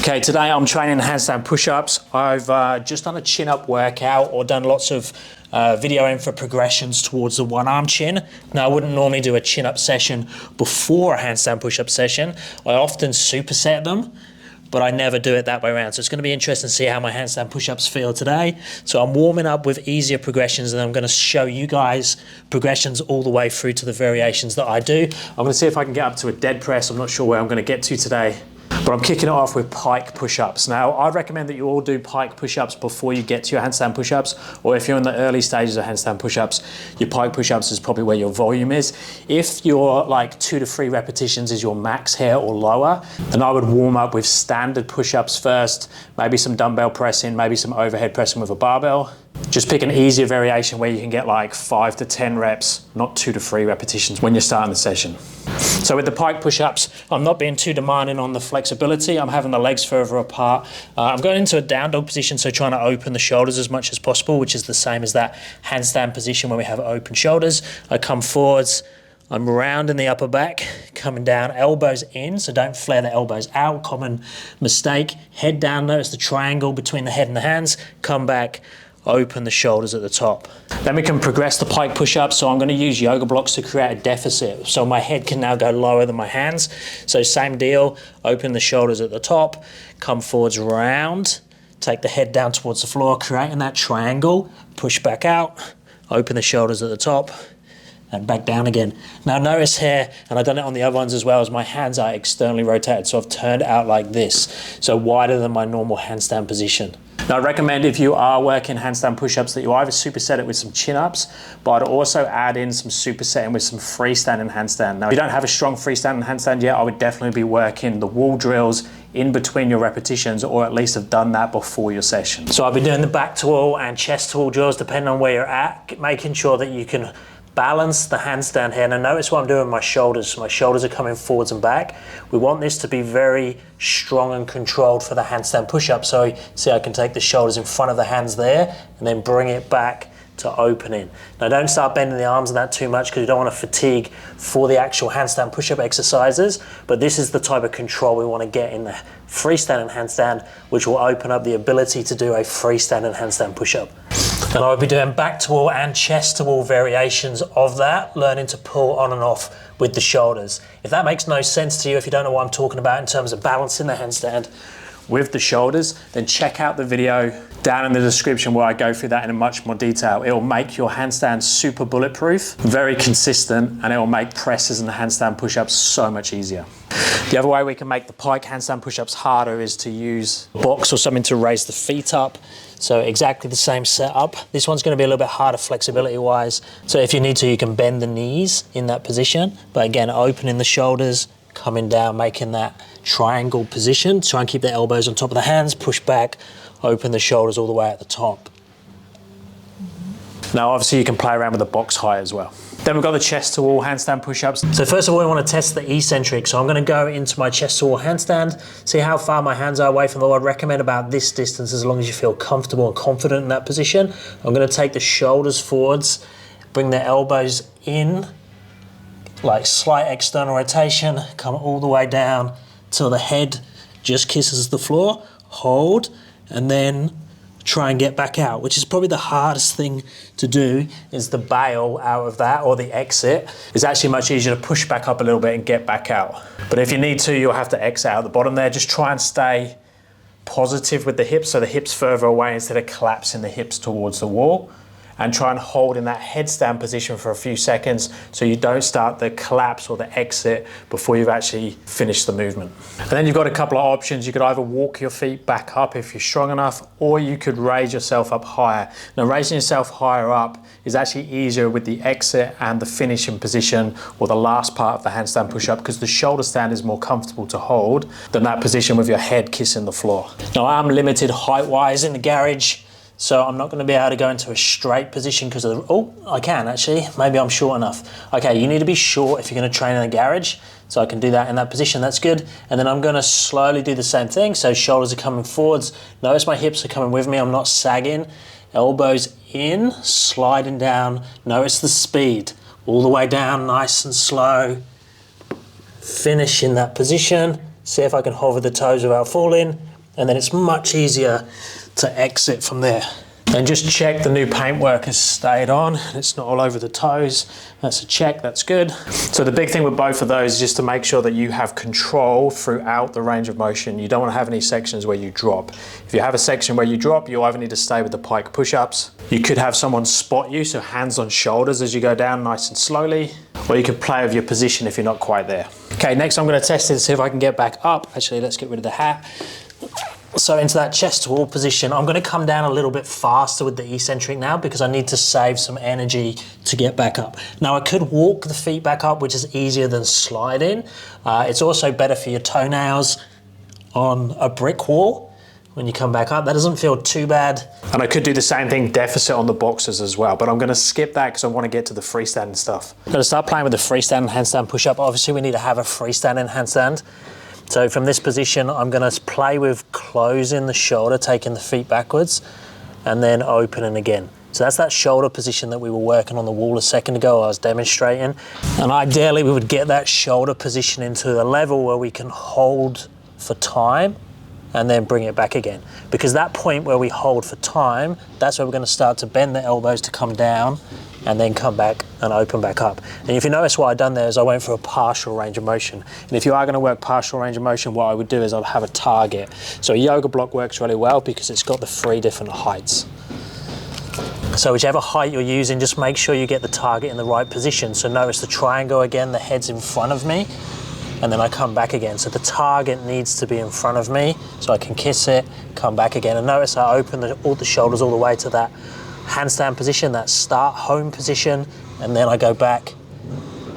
Okay, today I'm training handstand push-ups. I've just done a chin-up workout or done lots of videoing for progressions towards the one-arm chin. Now, I wouldn't normally do a chin-up session before a handstand push-up session. I often superset them, but I never do it that way around. So it's going to be interesting to see how my handstand push-ups feel today. So I'm warming up with easier progressions, and I'm going to show you guys progressions all the way through to the variations that I do. I'm going to see if I can get up to a dead press. I'm not sure where I'm going to get to today, but I'm kicking it off with pike push-ups. Now, I'd recommend that you all do pike push-ups before you get to your handstand push-ups, or if you're in the early stages of handstand push-ups, your pike push-ups is probably where your volume is. If your like 2 to 3 repetitions is your max here or lower, then I would warm up with standard push-ups first, maybe some dumbbell pressing, maybe some overhead pressing with a barbell. Just pick an easier variation where you can get like 5 to 10 reps, not 2 to 3 repetitions when you're starting the session. So with the pike push-ups, I'm not being too demanding on the flexibility. I'm having the legs further apart. I'm going into a down dog position, so trying to open the shoulders as much as possible, which is the same as that handstand position where we have open shoulders. I come forwards, I'm rounding the upper back, coming down, elbows in, so don't flare the elbows out, common mistake. Head down, notice the triangle between the head and the hands, come back, open the shoulders at the top. Then we can progress the pike push-ups. So I'm going to use yoga blocks to create a deficit. So my head can now go lower than my hands. So same deal, open the shoulders at the top, come forwards round, take the head down towards the floor, creating that triangle, push back out, open the shoulders at the top, and back down again. Now notice here, and I've done it on the other ones as well, as my hands are externally rotated. So I've turned it out like this, so wider than my normal handstand position. Now, I recommend if you are working handstand push-ups that you either superset it with some chin-ups, but I'd also add in some supersetting with some freestanding handstand. Now, if you don't have a strong freestanding handstand yet, I would definitely be working the wall drills in between your repetitions, or at least have done that before your session. So I've been doing the back to wall and chest to wall drills depending on where you're at, making sure that you can balance the handstand here. Now notice what I'm doing with my shoulders. So my shoulders are coming forwards and back. We want this to be very strong and controlled for the handstand push-up. So see, I can take the shoulders in front of the hands there and then bring it back to opening. Now don't start bending the arms and that too much, because you don't want to fatigue for the actual handstand push-up exercises, but this is the type of control we want to get in the freestanding handstand, which will open up the ability to do a freestanding handstand push-up. And I will be doing back to wall and chest to wall variations of that, learning to pull on and off with the shoulders. If that makes no sense to you, if you don't know what I'm talking about in terms of balancing the handstand with the shoulders, then check out the video down in the description where I go through that in much more detail. It will make your handstand super bulletproof, very consistent, and it will make presses and the handstand push-ups so much easier. The other way we can make the pike handstand push-ups harder is to use a box or something to raise the feet up. So exactly the same setup. This one's going to be a little bit harder flexibility wise. So if you need to, you can bend the knees in that position. But again, opening the shoulders, coming down, making that triangle position. Try and keep the elbows on top of the hands, push back, open the shoulders all the way at the top. Now obviously you can play around with the box height as well. Then we've got the chest to wall handstand push-ups. So first of all, we want to test the eccentric. So I'm going to go into my chest to wall handstand, see how far my hands are away from the wall. I'd recommend about this distance, as long as you feel comfortable and confident in that position. I'm going to take the shoulders forwards, bring the elbows in, like slight external rotation, come all the way down till the head just kisses the floor, hold, and then try and get back out, which is probably the hardest thing to do, is the bail out of that, or the exit. It's actually much easier to push back up a little bit and get back out. But if you need to, you'll have to exit out the bottom there. Just try and stay positive with the hips, so the hips further away instead of collapsing the hips towards the wall. And try and hold in that headstand position for a few seconds, so you don't start the collapse or the exit before you've actually finished the movement. And then you've got a couple of options. You could either walk your feet back up if you're strong enough, or you could raise yourself up higher. Now, raising yourself higher up is actually easier with the exit and the finishing position, or the last part of the handstand push-up, because the shoulder stand is more comfortable to hold than that position with your head kissing the floor. Now, I'm limited height-wise in the garage, so I'm not going to be able to go into a straight position because of the, oh, I can actually, maybe I'm short enough. Okay, you need to be short if you're going to train in the garage, so I can do that in that position, that's good. And then I'm going to slowly do the same thing, so shoulders are coming forwards, notice my hips are coming with me, I'm not sagging, elbows in, sliding down, notice the speed, all the way down, nice and slow, finish in that position, see if I can hover the toes without falling, and then it's much easier to exit from there. And just check the new paintwork has stayed on, it's not all over the toes. That's a check, that's good. So the big thing with both of those is just to make sure that you have control throughout the range of motion. You don't want to have any sections where you drop. If you have a section where you drop, you either need to stay with the Pike push-ups. You could have someone spot you, so hands on shoulders as you go down nice and slowly, or you could play with your position if you're not quite there. Okay, next I'm going to test it to see if I can get back up. Actually, let's get rid of the hat. So into that chest to wall position, I'm going to come down a little bit faster with the eccentric now because I need to save some energy to get back up. Now I could walk the feet back up, which is easier than sliding. It's also better for your toenails on a brick wall when you come back up. That doesn't feel too bad. And I could do the same thing deficit on the boxes as well, but I'm going to skip that because I want to get to the freestanding stuff. I'm going to start playing with the freestanding handstand push-up. Obviously we need to have a freestanding handstand. So from this position, I'm going to play with closing the shoulder, taking the feet backwards, and then opening again. So that's that shoulder position that we were working on the wall a second ago, I was demonstrating. And ideally, we would get that shoulder position into a level where we can hold for time and then bring it back again. Because that point where we hold for time, that's where we're going to start to bend the elbows to come down and then come back and open back up. And if you notice what I've done there is I went for a partial range of motion. And if you are going to work partial range of motion, what I would do is I'll have a target. So a yoga block works really well because it's got the 3 different heights. So whichever height you're using, just make sure you get the target in the right position. So notice the triangle again, the head's in front of me, and then I come back again. So the target needs to be in front of me so I can kiss it, come back again. And notice I open all the shoulders all the way to that handstand position, that start home position, and then I go back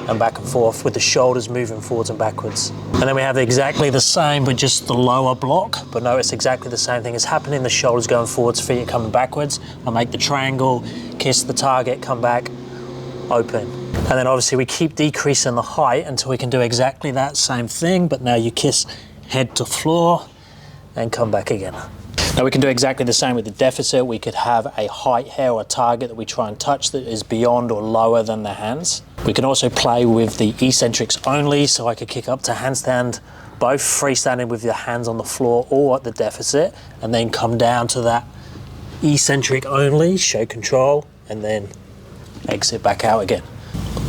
and forth with the shoulders moving forwards and backwards. And then we have exactly the same, but just the lower block. But notice exactly the same thing is happening. The shoulders going forwards, feet are coming backwards. I make the triangle, kiss the target, come back, open. And then obviously we keep decreasing the height until we can do exactly that same thing, but now you kiss head to floor and come back again. Now we can do exactly the same with the deficit. We could have a height here or a target that we try and touch that is beyond or lower than the hands. We can also play with the eccentrics only, so I could kick up to handstand, both freestanding with your hands on the floor or at the deficit, and then come down to that eccentric only, show control, and then exit back out again.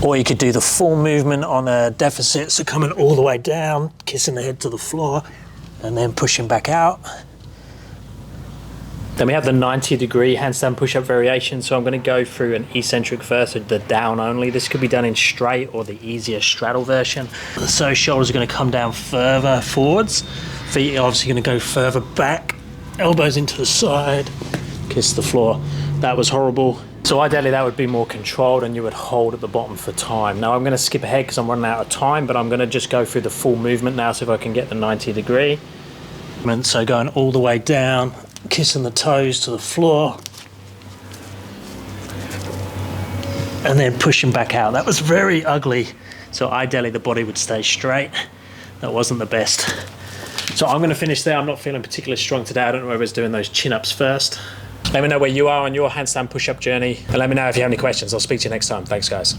Or you could do the full movement on a deficit, so coming all the way down, kissing the head to the floor, and then pushing back out. Then we have the 90-degree handstand push-up variation. So I'm going to go through an eccentric first, so the down only. This could be done in straight or the easier straddle version. So shoulders are going to come down further forwards. Feet are obviously going to go further back. Elbows into the side. Kiss the floor. That was horrible. So ideally that would be more controlled and you would hold at the bottom for time. Now I'm going to skip ahead because I'm running out of time, but I'm going to just go through the full movement now, so if I can get the 90-degree. So going all the way down, kissing the toes to the floor, and then pushing back out. That was very ugly. So ideally the body would stay straight. That wasn't the best. So I'm going to finish there. I'm not feeling particularly strong today. I don't know whether it's doing those chin-ups first. Let me know where you are on your handstand push-up journey, and let me know if you have any questions. I'll speak to you next time. Thanks, guys.